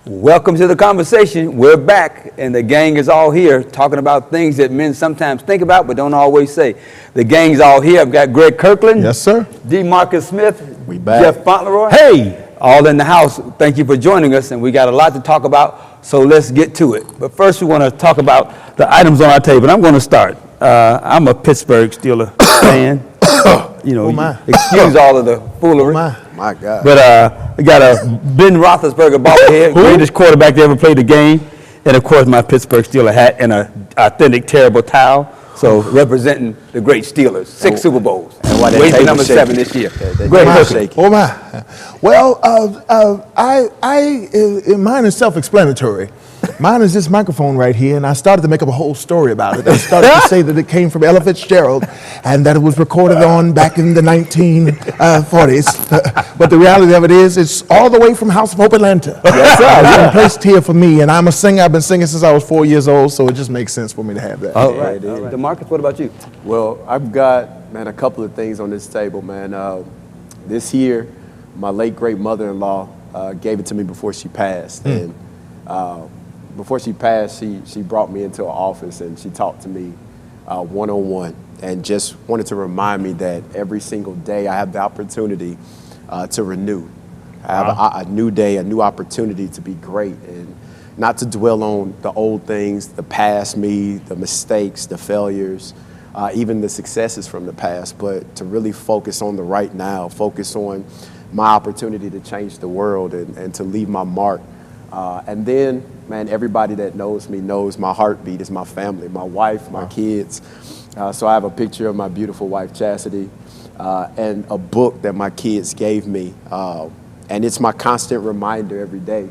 Welcome to the conversation. We're back, and the gang is all here talking about things that men sometimes think about but don't always say. The gang's all here. I've got Greg Kirkland. Yes, sir. D. Marcus Smith. We back. Jeff Fauntleroy. Hey! All in the house. Thank you for joining us, and we got a lot to talk about, so let's get to it. But first, we want to talk about the items on our table. I'm going to start. I'm a Pittsburgh Steelers fan. Excuse all of the foolery. My God. But I got a Ben Roethlisberger bobblehead, greatest quarterback to ever play the game, and of course my Pittsburgh Steelers hat and an authentic terrible towel. So representing the great Steelers, 6 Super Bowls. And why they number 7 this year. Great shaking. Oh my. Well, mine is self-explanatory. Mine is this microphone right here, and I started to make up a whole story about it. I started to say that it came from Ella Fitzgerald and that it was recorded on back in the 1940s. But the reality of it is, it's all the way from House of Hope, Atlanta. Yes, sir. It's been placed here for me, and I'm a singer. I've been singing since I was 4 years old, so it just makes sense for me to have that. All right. DeMarcus, what about you? Well, I've got, man, a couple of things on this table, man. This year, my late great mother-in-law gave it to me before she passed. And before she passed, she brought me into her office and she talked to me one-on-one and just wanted to remind me that every single day I have the opportunity to renew. I have a new day, a new opportunity to be great and not to dwell on the old things, the past me, the mistakes, the failures, even the successes from the past, but to really focus on the right now, focus on my opportunity to change the world and to leave my mark. And then, man, everybody that knows me knows my heartbeat is my family, my wife, my kids. So I have a picture of my beautiful wife, Chastity, and a book that my kids gave me. And it's my constant reminder every day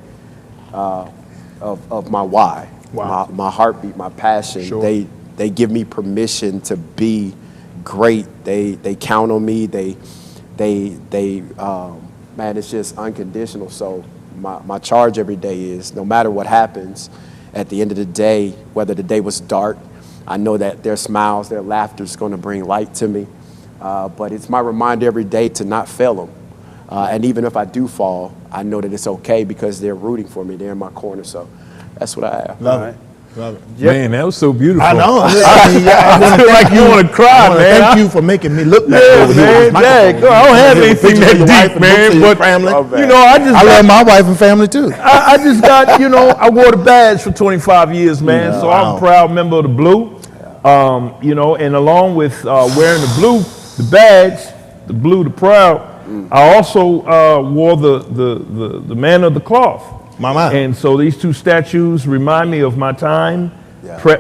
of my why, my heartbeit, my passion. Sure. They give me permission to be great. They count on me. Man, it's just unconditional. So my charge every day is no matter what happens, at the end of the day, whether the day was dark, I know that their smiles, their laughter is going to bring light to me. But it's my reminder every day to not fail them. And even if I do fall, I know that it's okay because they're rooting for me. They're in my corner. So that's what I have. Love it. Love it. Man, that was so beautiful. I know. I feel like you want to cry, man. Thank you for making me look that Yeah, over here. man. Yeah, I don't have anything that deep, man. But family. I love my wife and family too. I just got, I wore the badge for 25 years, man. So I'm a proud member of the Blue. And along with wearing the blue, the badge, the blue, the proud, I also wore the man of the cloth. Mama. And so these two statues remind me of my time,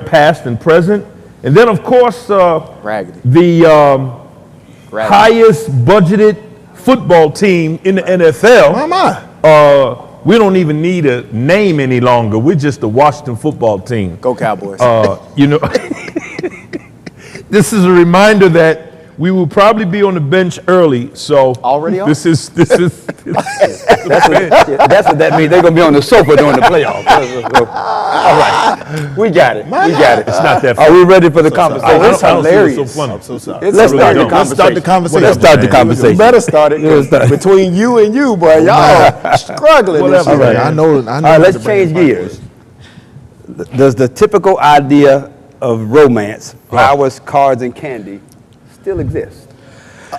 past and present. And then, of course, Raggedy. the highest budgeted football team in the NFL. Mama. We don't even need a name any longer. We're just the Washington football team. Go Cowboys. This is a reminder that we will probably be on the bench early. So Already on? This is That's what that means. They're going to be on the sofa during the playoffs. All right. We got it. It's not that Are funny. we ready for the conversation? I don't That's see what's hilarious. so funny. I'm so sorry. Let's start the dumb. conversation. Let's start the conversation. Let's start the Man. conversation. You better start it. Between you and you, boy, y'all struggling. this Whatever. year. I know. All right, let's change gears. Does the typical idea of romance, flowers, cards, and candy, still exist?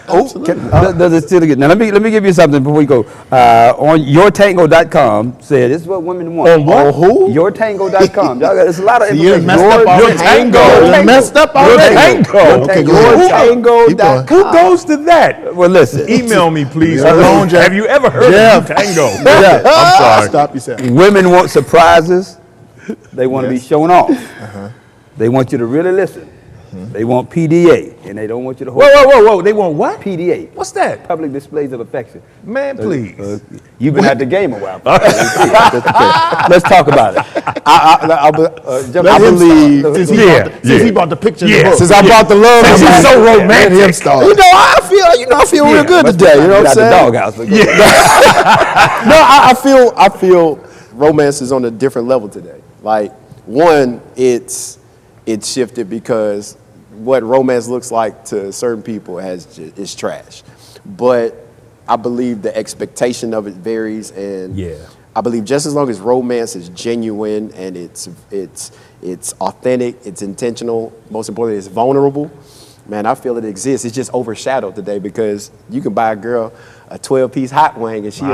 Does it still exist? Now let me give you something before we go. On yourtango.com said this is what women want. On what? Who? Yourtango.com. Y'all got, there's a lot of You're information. messed up already. You're messed up already. Tango. Okay, go ahead. Yourtango.com. Who goes to that? Well, listen. Email me, please. Hold on, Jeff. Have you ever heard Jeff. of Tango? I'm sorry. Stop yourself. Women want surprises. They want to be shown off. They want you to really listen. They want PDA, and they don't want you to hold Whoa. They want what? PDA. What's that? Public displays of affection. Man, please. You've been at the game a while. Let's talk about it. I believe. Since he bought the picture. Yeah. In the book. Since I brought the love, Since he's so romantic. Let him start. I feel real good today. You know what I'm saying? Doghouse. No, I feel romance is on a different level today. Like, one, it's shifted because what romance looks like to certain people is trash. But I believe the expectation of it varies, and I believe just as long as romance is genuine and it's authentic, it's intentional, most importantly, it's vulnerable, man, I feel it exists. It's just overshadowed today because you can buy a girl a 12-piece hot wing and she'll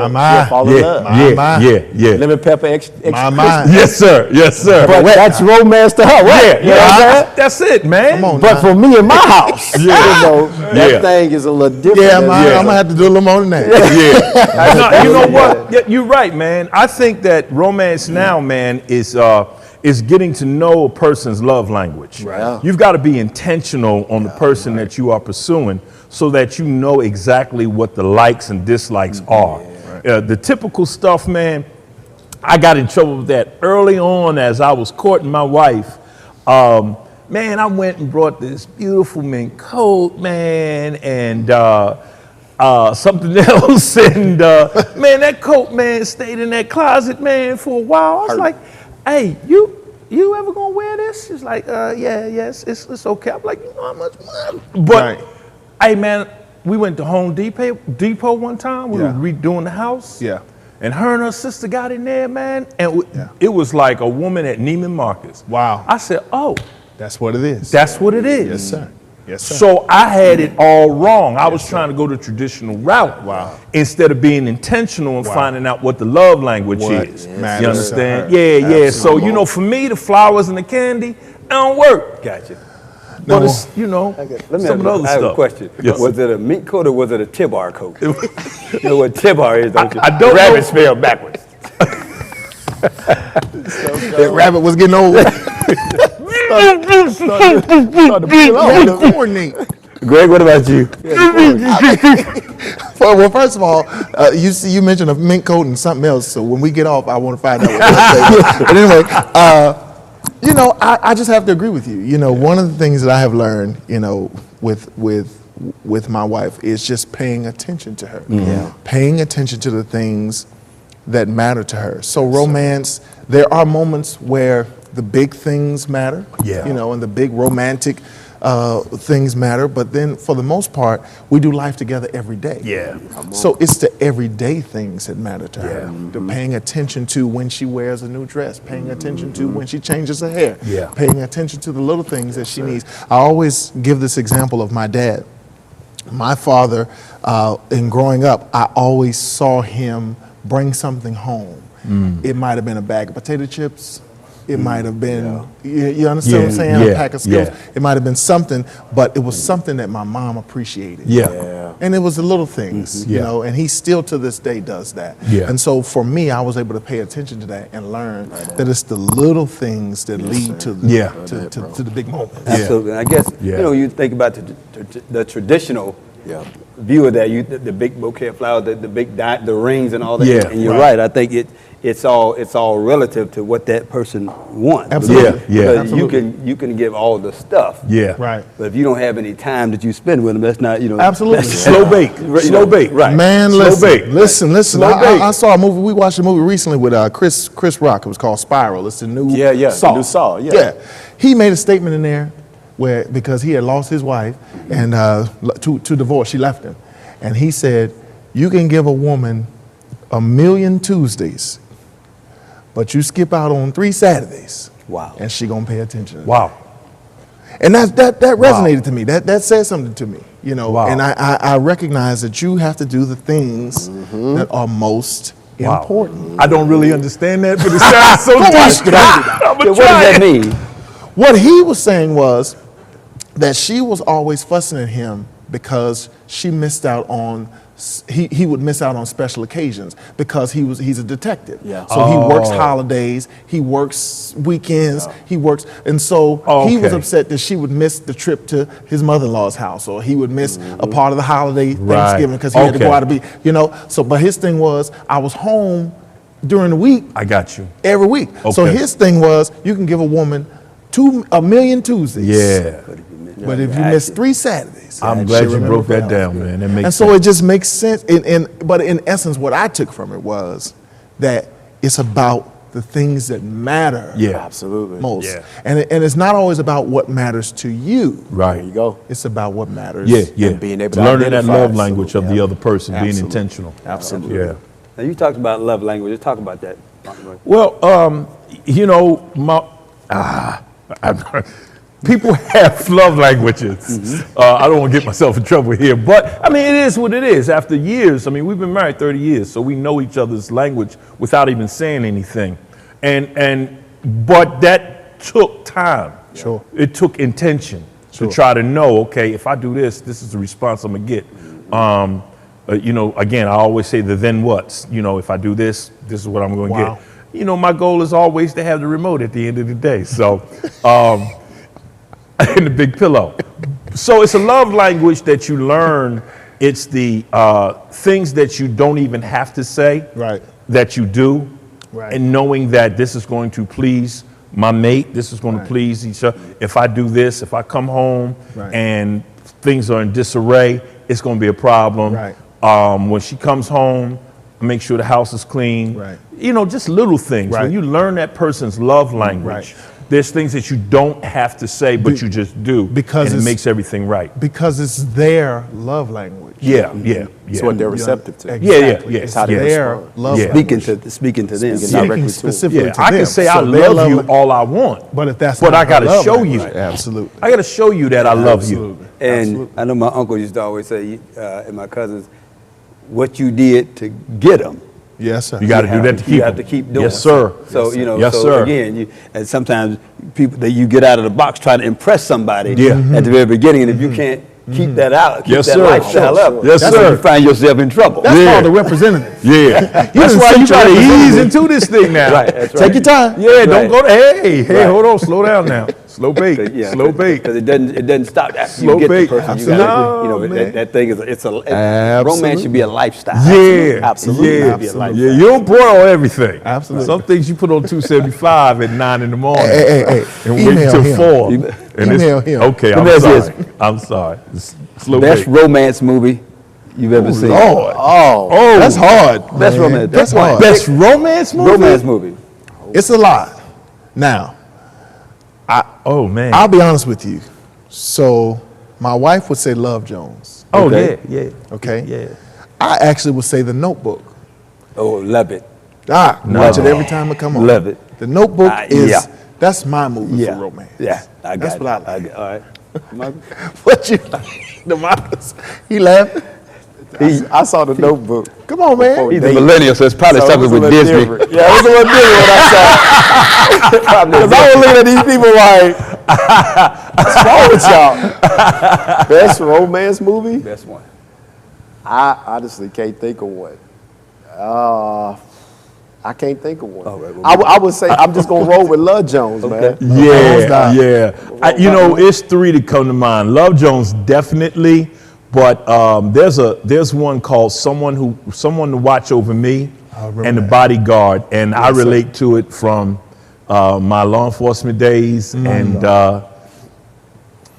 fall in love. Yeah. Lemon pepper extra crispy. Yes, sir. Yes, sir. But that's romance to her, right? You know what I'm saying? That's it, man. Come on But now. for me in my house, you know, that Yeah. thing is a little different. Yeah, than- I'm gonna have to do a little more than that. Yeah. No, you know what? Yeah, you're right, man. I think that romance now, man, is getting to know a person's love language. Right. Yeah. You've got to be intentional on the person that you are pursuing so that you know exactly what the likes and dislikes are. The typical stuff, man, I got in trouble with that early on as I was courting my wife. Man, I went and brought this beautiful mink coat, man, and something else. And man, that coat, man, stayed in that closet, man, for a while. I was like, hey, you ever gonna wear this? She's like, yes, it's okay. I'm like, you know how much money? But Right. hey, man, we went to Home Depot one time. We Yeah. were redoing the house. Yeah. And her and her sister got in there, man, and it was like a woman at Neiman Marcus. Wow. I said, oh, That's what it is. that's what it is. Yes, sir. Yes, sir. So I had it all wrong. I was trying to go the traditional route. Wow. Instead of being intentional and finding out what the love language What is. matters You to understand? her. Yeah. So, you know, for me, the flowers and the candy, it don't work. Gotcha. But it's, you know, Let me some of the other I have stuff. a question. Yes. Was it a mink coat or was it a Tibar coat? You know what Tibar is, don't you? I don't Rabbit know. spelled backwards. That rabbit was getting old. Coordinate. Greg, what about you? Well, first of all, you mentioned a mink coat and something else. So when we get off, I want to find out what that is. But anyway, you know, I just have to agree with you. You know, one of the things that I have learned, you know, with my wife is just paying attention to her. Yeah. Paying attention to the things that matter to her. So romance, there are moments where the big things matter. Yeah. You know, and the big romantic things matter, but then for the most part, we do life together every day. Yeah. So it's the everyday things that matter to her. The paying attention to when she wears a new dress, paying attention to when she changes her hair, Yeah. paying attention to the little things that she needs. I always give this example of my dad. My father, in growing up, I always saw him bring something home. It might have been a bag of potato chips. It might have been, you understand what I'm saying? A pack of Skittles. It might have been something, but it was something that my mom appreciated. Yeah. And it was the little things, you Yeah. know, and he still to this day does that. Yeah. And so for me, I was able to pay attention to that and learn that it's the little things that lead to the, Yeah. to the big moments. Absolutely. And I guess, Yeah. you know, you think about the traditional view of that, the big bouquet of flowers, the rings and all that. Yeah. And you're right. I think it's all relative to what that person wants. Absolutely. Yeah. Because you can give all the stuff. Yeah. Right. But if you don't have any time that you spend with them, that's not, you know. Absolutely. that's- Slow bake. You Slow know, bake. Right. Man, Slow listen, bake. listen. Slow bake. I saw a movie. We watched a movie recently with Chris Rock. It was called Spiral. It's the new Saw. new Saw, yeah. He made a statement in there where because he had lost his wife and to divorce, she left him, and he said, "You can give a woman 1,000,000 Tuesdays, but you skip out on 3 Saturdays, Wow. and she gonna pay attention." Wow. And that resonated to me. That said something to me, you know. Wow. And I recognize that you have to do the things that are most Wow. important. I don't really understand that, but it sounds so watch deep. it. I'm So gonna what does try that it. mean? What he was saying was that she was always fussing at him because she missed out on. He would miss out on special occasions because he's a detective. Yeah. So he works holidays, he works weekends, he works, and so he was Okay. upset that she would miss the trip to his mother-in-law's house, or he would miss a part of the holiday Right. Thanksgiving because he had to go Okay. out to be, you know. So, but his thing was, I was home during the week I got you. every week. So Okay. his thing was, you can give a woman 1,000,000 Tuesdays. Yeah. But if you miss 3 Saturdays, I'm she'll glad you remember broke that forever. down, man. That makes And sense. so it just makes sense. But in essence, what I took from it was that it's about the things that matter Yeah. Absolutely. most. Yeah. And it's not always about what matters to you. Right. There you go. It's about what matters. Yeah, yeah. being able to Learning that identify. love language of the Yeah. other person, being Absolutely. intentional. Absolutely. Yeah. Now, you talked about love language. Let's talk about that. Well, you know, people have love languages. I don't want to get myself in trouble here, but I mean, it is what it is. After years, I mean, we've been married 30 years, so we know each other's language without even saying anything. But that took time. Sure. It took intention to try to know, okay, if I do this, this is the response I'm gonna get. You know, again, I always say the then what's. You know, if I do this, this is what I'm going to get. You know, my goal is always to have the remote at the end of the day. So, and the big pillow. So it's a love language that you learn. It's the things that you don't even have to say, Right. that you do, Right. and knowing that this is going to please my mate, this is going to please each other. If I do this, if I come home Right. and things are in disarray, it's going to be a problem. Right. When she comes home, make sure the house is clean. Right. You know, just little things. Right. When you learn that person's love language, there's things that you don't have to say, but you just do, because and it it's- makes everything right. Because it's their love language. Yeah, yeah, It's yeah. what they're receptive to. Exactly. yeah, It's how they their respond. love Yeah. language. Speaking to them. Speaking Yeah. directly to them. Specifically Yeah, to I them. can say So I their love you lang- all I want, But if that's but not I got their to love show language, you. Absolutely. I got to show you that I love you. Absolutely. And Absolutely. I know my uncle used to always say, and my cousins, what you did to get them. Yes, sir. You got to do that to keep You have them. to keep doing. Yes, sir. So you know. Yes, so sir. again, and sometimes people that you get out of the box trying to impress somebody. Yeah. At the very beginning, and if you can't keep that out, keep Yes, that sir. lifestyle Sure, up, sure. Yes, that's when sir. you find yourself in trouble. That's Yeah. called the representative. Yeah, that's why you got to ease into this thing now. Right, that's right. Take your time. Yeah, That's don't right. go to, hey, Right. hold on, slow down now. Slow bake, Yeah, slow bake. because it doesn't stop after Slow you get bake. the person. You Absolutely. gotta, you know, Man. that thing is romance Absolutely. should be a lifestyle. Yeah, Absolutely. yeah, Absolutely. yeah. You don't put on everything. Absolutely. Some things you put on 275 at 9 in the morning. Hey. And wait Email until him. 4. Email And it's- him. Okay, Let I'm me ask you sorry. I'm sorry. It's slow Best bake. romance movie you've ever seen. Lord. Oh, That's hard. Best man. romance. That's Pick one. hard. Best romance movie? Romance movie. It's a lot. Now, Oh, man. I'll be honest with you. So, my wife would say Love Jones. Oh, Okay. yeah. Okay. Yeah. I actually would say The Notebook. Oh, love it. Watch it every time it come on. Love it. The Notebook is yeah. that's my movie Yeah. for romance. Yeah, I got That's it. what I like. All right. Michael? What you like? DeMarcus? He laughing? I saw the Notebook. Come on, man. Before He's a they- millennial, so it's probably So it something was a with little Disney. different. Yeah, it was a little different when I saw it. Because I was looking at these people like, what's wrong with y'all? Best romance movie? Best one. I honestly can't think of one. I can't think of one. All right, well, I would say I'm just going to roll with Love Jones, man. Yeah, yeah. You know, it's 3 that come to mind. Love Jones, definitely. But there's one called Someone to Watch Over Me remember and The that. Bodyguard. And I relate to it from my law enforcement days. And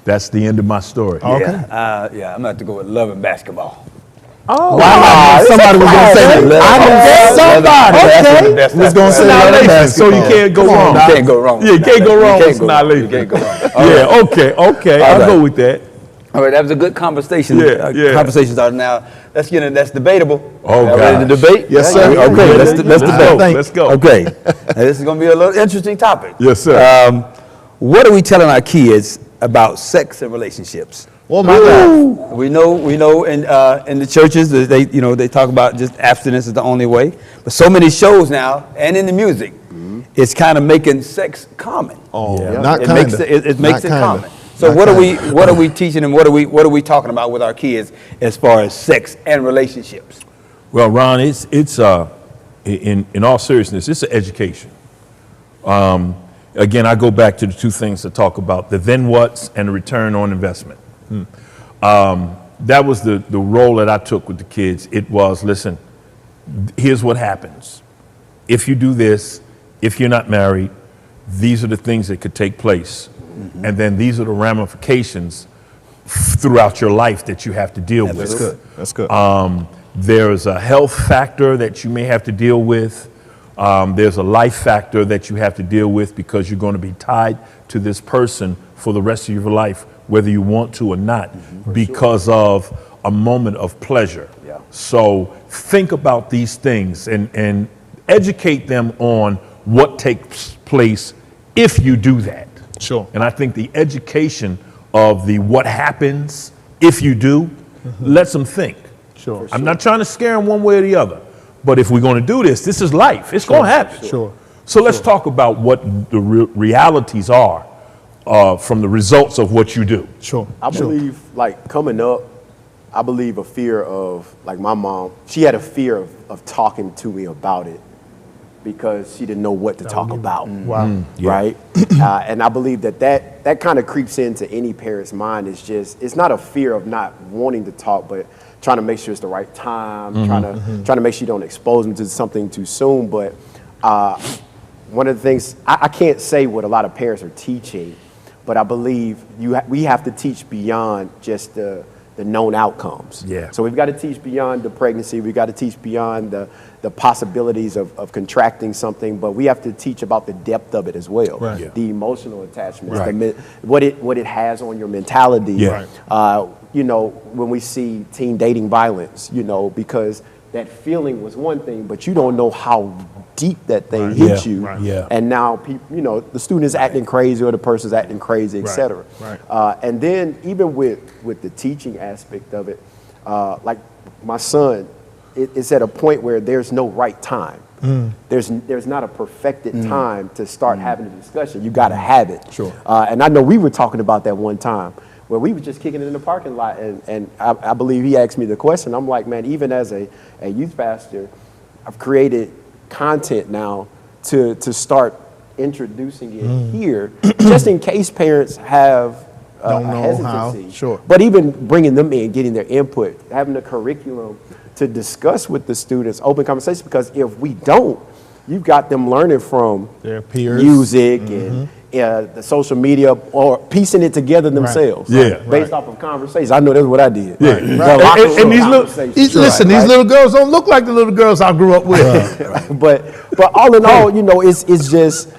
that's the end of my story. Okay. Yeah, I'm going to have to go with Love and Basketball. Somebody was going to say that. I knew somebody That's was going to say Now, that. in listen, so you basketball. can't go wrong. You can't go wrong. Yeah, you can't go wrong with You Annihilation. can't go wrong. All right. Yeah, okay. I'll right. go with that. All right, that was a good conversation. Yeah. Conversations are now. That's debatable. Oh, Y'all ready to gosh. debate? Yes, sir. Okay, Yeah, let's yeah, let's yeah. debate. Let's go. Okay, now, this is going to be a little interesting topic. Yes, sir. What are we telling our kids about sex and relationships? Oh, my God. We know in the churches that they talk about just abstinence is the only way. But so many shows now and in the music, it's kind of making sex common. Oh, Yeah. not It kind makes of. it makes it common. So what are we teaching them? What are we talking about with our kids as far as sex and relationships? Well, Ron, it's in all seriousness, it's an education. Again, I go back to the 2 things to talk about: the then what's and the return on investment. That was the role that I took with the kids. It was, listen, here's what happens. If you do this, if you're not married, these are the things that could take place. And then these are the ramifications throughout your life that you have to deal with. That's good. That's good. There's a health factor that you may have to deal with. There's a life factor that you have to deal with because you're going to be tied to this person for the rest of your life, whether you want to or not, because of a moment of pleasure. Yeah. So think about these things and educate them on what takes place if you do that. Sure. And I think the education of the what happens if you do lets them think. Sure. I'm not trying to scare them one way or the other, but if we're going to do this, this is life. It's going to happen. Sure. So let's talk about what the realities are from the results of what you do. Sure. I believe, like, coming up, I believe a fear of, like, my mom, she had a fear of talking to me about it because she didn't know what to talk about. Wow. Right? And I believe that kind of creeps into any parent's mind. It's not a fear of not wanting to talk, but trying to make sure it's the right time, trying to make sure you don't expose them to something too soon. But one of the things, I can't say what a lot of parents are teaching, but I believe we have to teach beyond just the known outcomes. Yeah. So we've got to teach beyond the pregnancy. We've got to teach beyond the possibilities of contracting something, but we have to teach about the depth of it as well. Right. Yeah. The emotional attachments, Right. what it has on your mentality. Yeah. Right. You know, when we see teen dating violence, you know, because that feeling was one thing, but you don't know how deep that thing hit Yeah. you. Right. Yeah. And now, you know, the student is acting crazy or the person's acting crazy, et cetera. Right. And then even with the teaching aspect of it, like my son, it's at a point where there's no right time. There's not a perfected time to start having a discussion. You got to have it. Sure. And I know we were talking about that one time where we were just kicking it in the parking lot, and I believe he asked me the question. I'm like, man, even as a youth pastor, I've created content now to start introducing it here, just in case parents have Don't a know how. hesitancy. Sure. But even bringing them in, getting their input, having a curriculum to discuss with the students, open conversation, because if we don't, you've got them learning from Their peers. music and the social media, or piecing it together themselves. Yeah. Based off of conversations. I know that's what I did. Yeah. The Right. locker And room these little- conversations. Listen, these little girls don't look like the little girls I grew up with. but all in all, you know, it's just,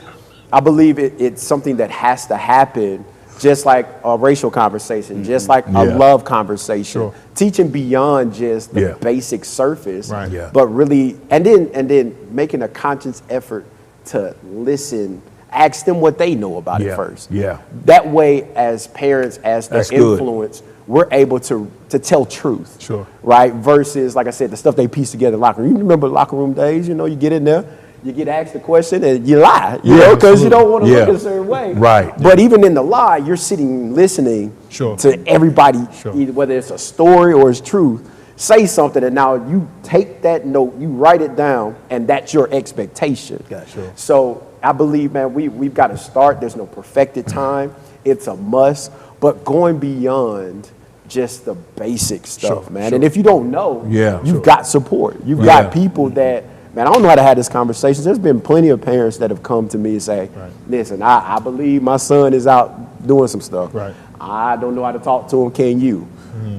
I believe it's something that has to happen, just like a racial conversation, just like a Yeah. love conversation. Sure. Teaching beyond just the Yeah. basic surface, Right. Yeah. but really, and then making a conscious effort to listen. Ask them what they know about Yeah. it first. Yeah. That way, as parents, as their That's good. influence, we're able to tell truth. Sure. Right? Versus, like I said, the stuff they piece together in the locker room. You remember locker room days, you know, you get in there, you get asked a question and you lie, you know, because you don't want to Yeah. look a certain way. Right. But even in the lie, you're sitting listening Sure. to everybody, Sure. either whether it's a story or it's truth, say something, and now you take that note, you write it down, and that's your expectation. Sure. So I believe, man, we've got to start. There's no perfected time. It's a must. But going beyond just the basic stuff, Sure, man. sure. And if you don't know, Yeah. you've got support. You've Yeah. got people that, man, I don't know how to have this conversation. There's been plenty of parents that have come to me and say, listen, I believe my son is out doing some stuff. Right. I don't know how to talk to him. Can you?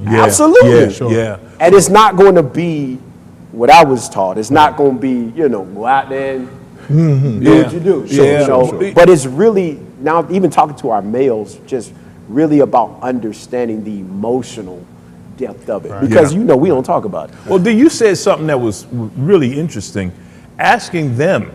Yeah. Absolutely. Yeah. Sure. Yeah. And it's not going to be what I was taught. It's not going to be, you know, go out there and do what you do. Yeah. You know? Sure. But it's really, now even talking to our males, just really about understanding the emotional depth of it. Because, Yeah. you know, we don't talk about it. Well, D, you said something that was really interesting, asking them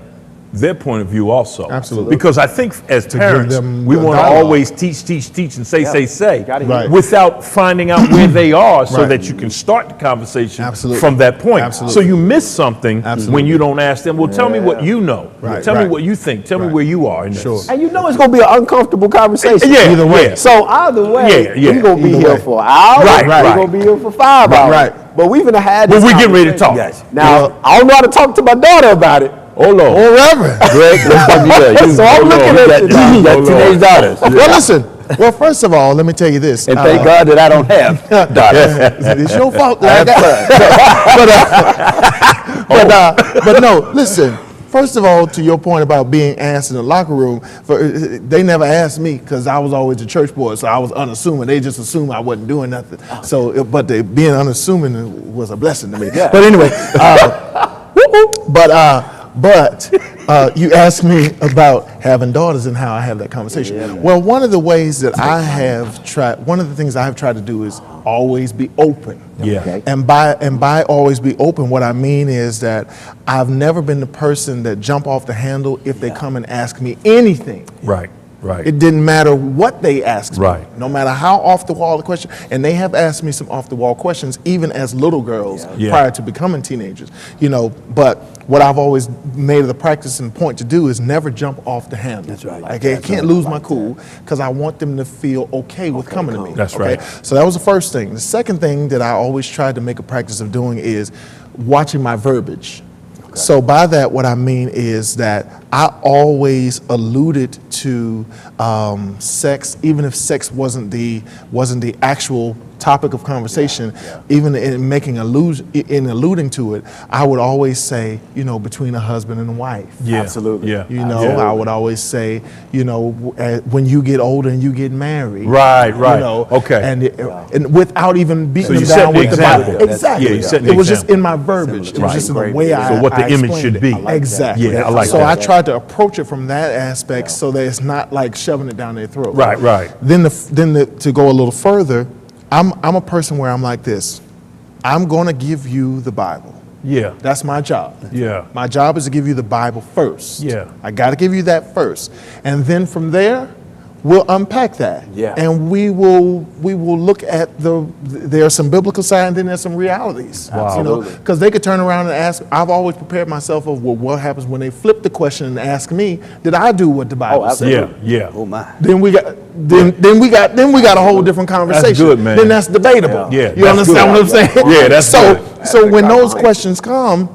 their point of view also. Absolutely. Because I think as give parents, them we the want to dialogue. always teach, and say, You gotta hear it. without finding out where they are so Right. that you can start the conversation Absolutely. from that point. Absolutely. So you miss something when you don't ask them, well, tell me what you know. Right, Tell me right. what you think. Tell me Right. where you are in this. Sure. And you know it's going to be an uncomfortable conversation. Yeah, Either way. yeah. So either way, Yeah, yeah. we're going to be Either here way. for an hour. Right, right. We're going to be here for 5 hours. right. But we're going to have But this we getting ready to conversation. talk. Now, I don't know how to talk to my daughter about it. Oh, Lord. Or Reverend. Greg, let's talk to you. So I'm looking at You got teenage daughters. Well, listen. Well, first of all, let me tell you this. And thank God that I don't have daughters. It's your fault that I got. But no, listen. First of all, to your point about being asked in the locker room, they never asked me because I was always a church boy, so I was unassuming. They just assumed I wasn't doing nothing. So, but being unassuming was a blessing to me. But anyway, but You asked me about having daughters and how I have that conversation. Well, one of the ways that one of the things I have tried to do is always be open. Yeah. Okay. And by always be open, what I mean is that I've never been the person that jump off the handle if they come and ask me anything. Right. Right. It didn't matter what they asked me, Right. no matter how off the wall the question. And they have asked me some off the wall questions, even as little girls Yeah. prior to becoming teenagers. But what I've always made it a practice and point to do is never jump off the handle. That's right. Like, I can't lose my cool because I want them to feel okay with coming to me. That's okay? right. So that was the first thing. The second thing that I always tried to make a practice of doing is watching my verbiage. So by that, what I mean is that I always alluded to sex, even if sex wasn't the actual topic of conversation. Even in alluding to it, I would always say, between a husband and a wife. Yeah. Absolutely. Yeah. I would always say, when you get older and you get married. Right, right. Okay. And without even beating So you them set down the with the Bible. example. Exactly. Yeah, you set the It was just example. in my verbiage. It was just in the Great. way I So what the I image explained should it. be. I like Exactly. Yeah, I like so that. I tried to approach it from that aspect so that it's not like shoving it down their throat. Right, right. Then to go a little further, I'm a person where I'm like this. I'm going to give you the Bible. Yeah. That's my job. Yeah. My job is to give you the Bible first. Yeah. I got to give you that first. And then from there, we'll unpack that. Yeah. And we will look at there's some biblical side and then there's some realities. Wow. Absolutely. Because they could turn around and ask, I've always prepared myself of, well, what happens when they flip the question and ask me, did I do what the Bible said? absolutely. Yeah. Yeah. Oh my. Then we got a whole different conversation. good, man. Then that's debatable. Yeah, You that's understand good. what I'm saying? Yeah, that's good. So when those questions come,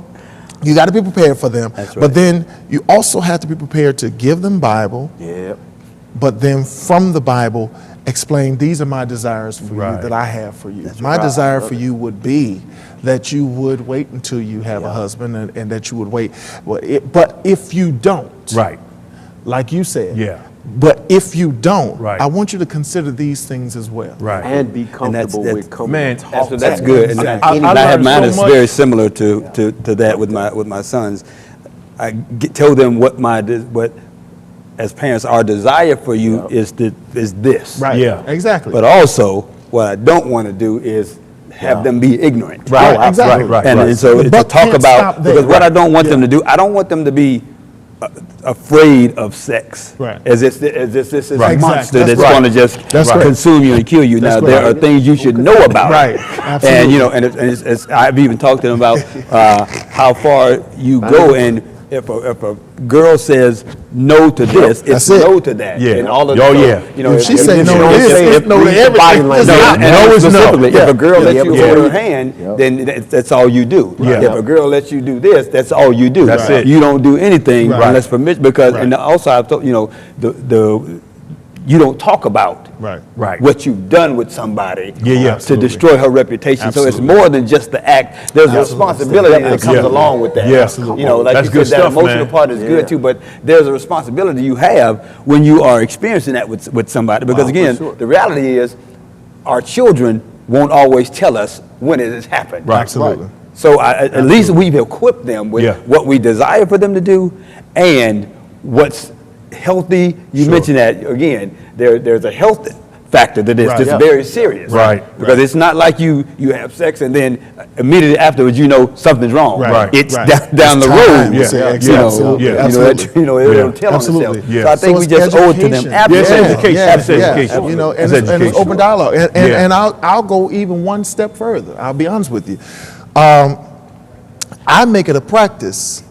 you got to be prepared for them. That's But right. then you also have to be prepared to give them Bible, Yep. but then from the Bible, explain these are my desires for Right. you that I have for you. My desire for you would be that you would wait until you have a husband and that you would wait. But if you don't, Right. like you said, Yeah. but if you don't, Right. I want you to consider these things as well. Right. And be comfortable that's- with coming man, and talking. That's good. And I I have learned mine so is much. very similar to that with my sons. I tell them what as parents our desire for you is this. Right. Yeah. Exactly. But also what I don't want to do is have them be ignorant. Right. Right, exactly. Right. And so The to buck talk can't about stop there. because what I don't want Yeah. them to do, I don't want them to be afraid of sex. Right. As if this is Right. a monster Exactly. that's That's going to just That's right. consume you and kill you. That's Now there right. are things you should know about. Right. it. Absolutely. And it's I've even talked to them about how far you go, and if a girl says no to this, it's That's it. no to that. Yeah. And all of Oh, the, yeah. If she say if no you to don't this, say- it's no to read the everything. body language. Just no, not. and no is no. specifically, if a girl lets you Yeah. hold her hand, then that's all you do. Yeah. If a girl lets you do this, that's all you do. That's it. You don't do anything Right. unless permission. Because Right. and also I've told you don't talk about Right. Right. what you've done with somebody Yeah, yeah. to Absolutely. destroy her reputation. So it's Absolutely. more than just the act. There's a responsibility that comes Yeah. along with that. Yeah. Like That's you good said, that stuff, emotional man. part is good too, but there's a responsibility you have when you are experiencing that with somebody. Because again, the reality is our children won't always tell us when it has happened. Right. Absolutely. So at least we've equipped them with Yeah. what we desire for them to do and what's healthy. You mentioned that again. There's a health factor to this. Right. This Yeah. is very serious. Right. Because it's not like you have sex and then immediately afterwards something's wrong. Right. It's Right. down the It's road. time. Yeah. Exactly. Absolutely. Yeah. Absolutely. It'll tell on Absolutely. itself. Yeah. So I think So we it's just owe it to them. education. Yeah, it's Absolutely. education. Yeah, It's yeah. education. And It's it's education. open dialogue. Yeah. And I'll go even one step further. I'll be honest with you. I make it a practice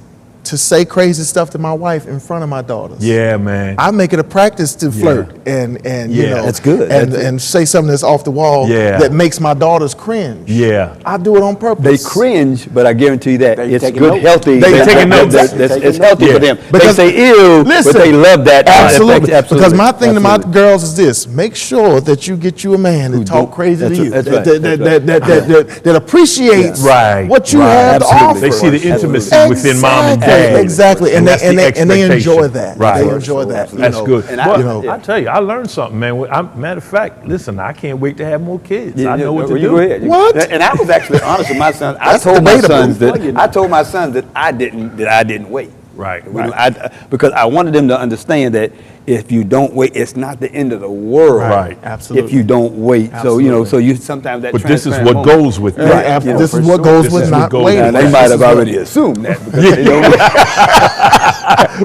to say crazy stuff to my wife in front of my daughters. Yeah, man. I make it a practice to flirt and you Yeah. know That's good. and say something that's off the wall Yeah. that makes my daughters cringe. Yeah. I do it on purpose. They cringe, but I guarantee you that They it's taking good, notes. healthy. They taking notes. It's healthy Yeah. for them. Because- they say ew, Listen, but they love that. Absolutely. Absolutely. Because my thing to my Absolutely. girls is this: make sure that you get you a man that talk crazy to you, That's that, right. that appreciates Right, what you right. have to Absolutely. offer. They see the intimacy within mom and Exactly, dad. exactly, and That's the they expectation. enjoy that. Right. They enjoy that. That's good. And But I- I tell you, I learned something, man. Matter of fact, listen, I can't wait to have more kids. I know what to you do. Go ahead. What? And I was actually honest with my sons. I That's told my debatable. sons that I didn't wait. Right, We don't- because I wanted them to understand that if you don't wait, it's not the end of the world. Right. Absolutely. If you don't wait. So, so you sometimes that But this is transparent what moment- goes with Right, that. you know, this for is what sure. goes This with is what not goes waiting. with Now, they This might is have what- already assumed that. Because they don't,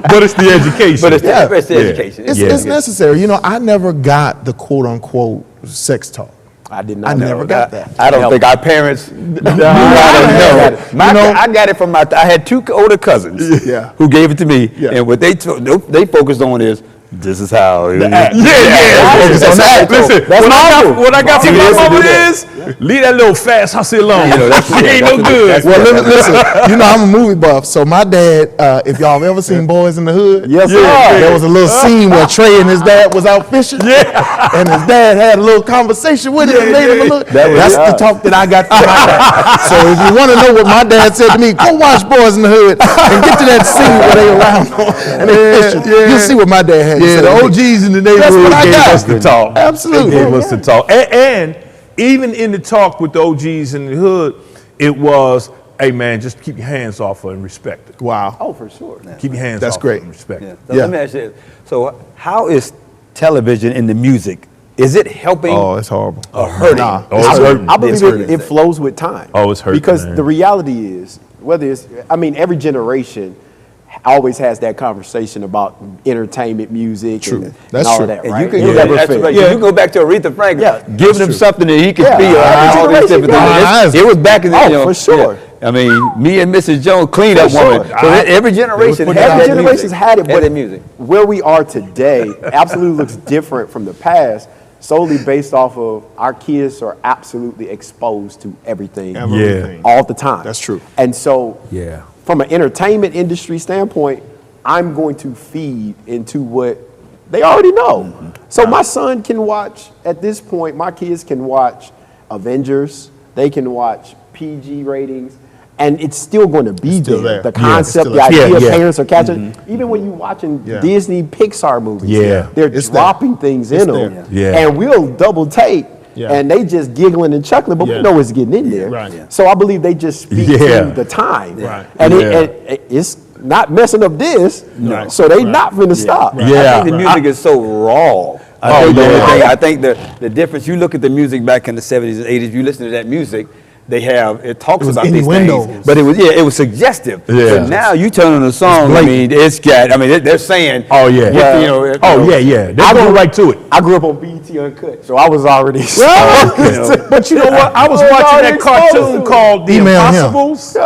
But it's the education. but it's the, Yeah. it's the education. It's necessary. You know, I never got the quote unquote sex talk. I did not. I never got that. I don't think our parents. I got it. My, You know- I got it from my. I had two older cousins. Yeah. Who gave it to me, Yeah. and what they focused on is this is how. Yeah. Focus on that. Listen, what I got from See, my listen, mama do that. is leave that little fast hussy alone. You know, that's- she ain't no that's- good. that's- Well, listen, you know, I'm a movie buff, so my dad, if y'all have ever seen Boys in the Hood, Yes, sir. there was a little scene where Trey and his dad was out fishing, and his dad had a little conversation with him and made him a look. That's the talk that I got from my dad. So if you want to know what my dad said to me, go watch Boys in the Hood and get to that scene where they around and they fishing. You'll see what my dad had to Yeah, say. the OGs in the neighborhood what I gave got. us the talk. Absolutely. They gave us the talk. And even in the talk with the OGs in the hood, it was, hey man, just keep your hands off her and respect it. Wow. Oh, for sure. Keep your hands That's off great. her and respect Yeah. it. So Yeah. let me ask you this. So how is television in the music? Is it helping Oh, it's horrible. or hurting? Nah. Oh, it's hurting. I believe It's hurting. it flows with time. Oh, it's hurting, Because man. the reality is, whether it's, I mean, every generation always has that conversation about entertainment, music, True. and That's all true. of that, And right? you can It go never back, that's fails. right. You can go back to Aretha Franklin, Yeah, giving him something that he could Yeah, feel. every All these generation different got things. it. It was back in the, Oh, you know, for sure. yeah. I mean, me and Mrs. Jones cleaned up For woman. sure. So every generation putting had it out that Every music. generation's had it, Had but that music. where we are today absolutely looks different from the past, solely based off of our kids are absolutely exposed to everything, Everything. all the time. That's true. And so, Yeah. from an entertainment industry standpoint, I'm going to feed into what they already know. So my son can watch, at this point, my kids can watch Avengers, they can watch PG ratings, and it's still going to be still there. there. The Yeah, concept, it's the still idea there. Yeah. parents are catching. Even when you're watching Yeah. Disney Pixar movies, Yeah. they're It's there. dropping things in them. there. Yeah. And we'll double take. Yeah. And they just giggling and chuckling, but Yeah. we know it's getting in there. Right. Yeah. So I believe they just speak Yeah. to the time. Right. And Yeah. it's not messing up this, No. so they Right. not finna stop. Yeah. I think the music is so raw. I think the difference, you look at the music back in the 70s and 80s, you listen to that music, it talks was about these innuendo. things, but it was suggestive. Yeah. But now you turn on the song, they're saying, Oh, yeah. well, Yeah. They're going right to it. I grew up on BET Uncut, so I was already. But you know what? I was watching that cartoon called The Email him. Impossibles.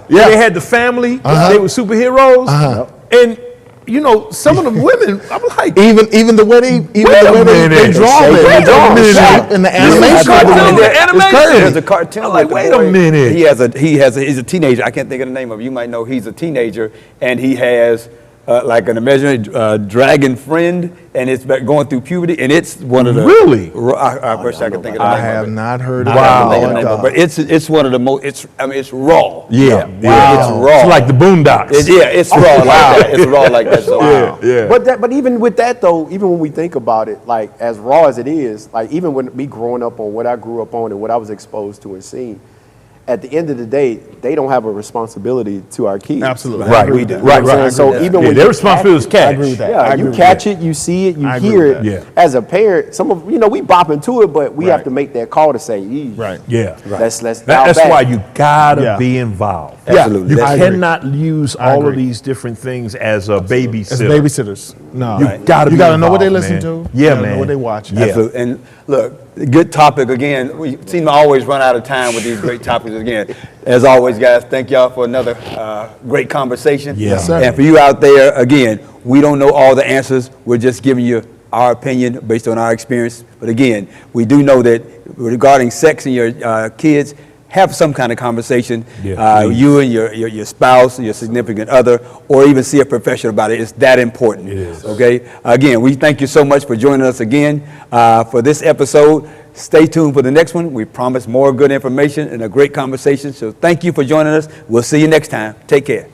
Yeah. They had the family. They were superheroes. And, you know, some of the women, I'm like, Even the way they Wait a minute. they draw it, Wait they a draw minute. shape in the This is animation. cartoon. It's The animation. There's a cartoon. I'm like, the wait a boy, minute. He's a teenager. I can't think of the name of it. You might know he's a teenager, and he has like an imaginary dragon friend, and it's going through puberty, and it's one of the Really? I wish I could think of the name. I of have it. not heard I of can't think of that. the name of it, but it's one of the most. It's raw. Yeah. It's raw. It's like the Boondocks. It's raw like that. It's raw like that. So Yeah. But even with that though, even when we think about it, like as raw as it is, like even when me growing up on what I grew up on and what I was exposed to and seeing, at the end of the day, they don't have a responsibility to our kids. Absolutely. Right, I agree we with do. that. Right, You know what I'm right. saying? So even when their you responsibility is catch- cash. I agree with that. Yeah, I agree you with catch it, you see it, you I agree hear with it. that. Yeah. As a parent, some of we bop into it, but we have Right. to make that call to say, "Eesh, Right. Yeah. let's dial That's back." why you gotta Yeah. be involved. Absolutely. You I agree. cannot use I all of agree. these different things as a babysitter. As babysitters. No. You gotta be know what they involved, listen man. to. Yeah, You gotta man. know what they watch. Yeah. Absolutely. And look, good topic again. We seem to always run out of time with these great topics again. As always, guys, thank y'all for another great conversation. Yes, sir. And for you out there, again, we don't know all the answers. We're just giving you our opinion based on our experience. But again, we do know that regarding sex and your kids, have some kind of conversation, Yeah, please. you and your spouse, your significant other, or even see a professional about it. It's that important. It is. Okay? Again, we thank you so much for joining us again for this episode. Stay tuned for the next one. We promise more good information and a great conversation. So thank you for joining us. We'll see you next time. Take care.